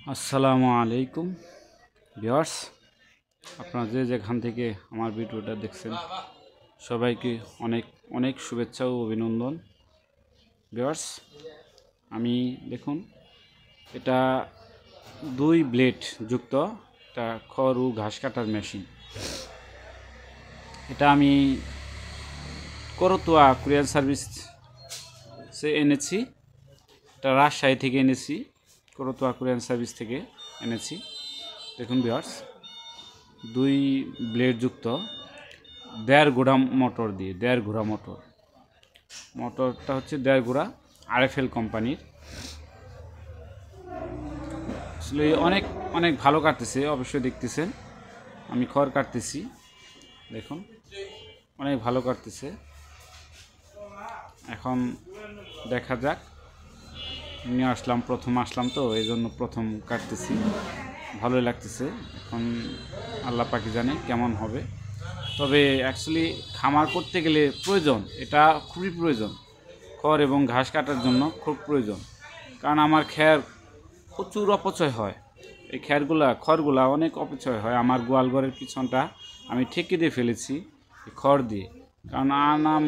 আসসালামু আলাইকুম ভিউয়ার্স, আপনারা যে যেখান থেকে আমার ভিডিওটা দেখছেন সবাইকে অনেক অনেক শুভেচ্ছা ও অভিনন্দন। ভিউয়ার্স, আমি দেখুন এটা 2 ব্লেড যুক্ত একটা খড় ও ঘাস কাটার মেশিন। এটা আমি করতোয়া কুরিয়ার সার্ভিস এনেছি। এটা রাজশাহী থেকে এনেছি, করতোয়া কুরিয়ার সার্ভিস থেকে এনেছি। দেখুন ভিউয়ার্স, 2 ব্লেড যুক্ত 1.5 ঘোড়া মোটর দিয়ে 1.5 ঘোড়া মোটরটা হচ্ছে 1.5 ঘোড়া RFL কোম্পানির। আসলে অনেক অনেক ভালো কাটতেছে, অবশ্যই দেখতেছেন আমি খড় কাটতেছি, দেখুন অনেক ভালো কাটতেছে। এখন দেখা যাক, নিয়ে আসলাম, প্রথম আসলাম তো এই জন্য প্রথম কাটতেছি, ভালোই লাগতেছে। এখন আল্লাহ পাকি জানে কেমন হবে। তবে অ্যাকচুয়ালি খামার করতে গেলে প্রয়োজন, এটা খুবই প্রয়োজন, খড় এবং ঘাস কাটার জন্য খুব প্রয়োজন। কারণ আমার খ্যার প্রচুর অপচয় হয়, এই খড়গুলা অনেক অপচয় হয়। আমার গোয়াল ঘরের পিছনটা আমি ঠেকে দিয়ে ফেলেছি খড় দিয়ে, কারণ আনাম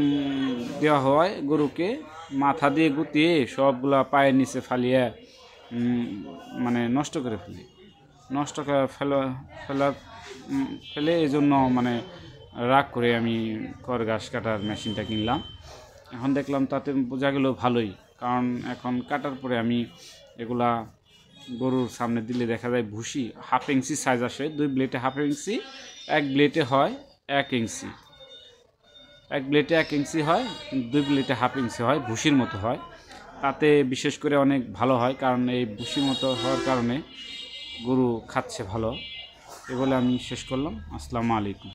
দেওয়া হয় গরুকে, মাথা দিয়ে গুতিয়ে সবগুলা পায়ের নিচে ফালিয়ে মানে নষ্ট করে ফেলে এই জন্য মানে রাগ করে আমি খড় ঘাস কাটার মেশিনটা কিনলাম। এখন দেখলাম তাতে বোঝা গেল ভালোই, কারণ এখন কাটার পরে আমি এগুলা গরুর সামনে দিলে দেখা যায় ভুসি 1/2 ইঞ্চি সাইজ আসে। 2 ব্লেডে 1/2 ইঞ্চি, 1 ব্লেডে হয় 1 ইঞ্চি, 1 ব্লেডে 1 ইঞ্চি হয়, 2 ব্লেডে 1/2 ইঞ্চি হয়, ভুসির মতো হয়। তাতে বিশেষ করে অনেক ভালো হয়, কারণ এই ভুসির মতো হওয়ার কারণে গরু খাচ্ছে ভালো। এ বলে আমি শেষ করলাম। আসসালামু আলাইকুম।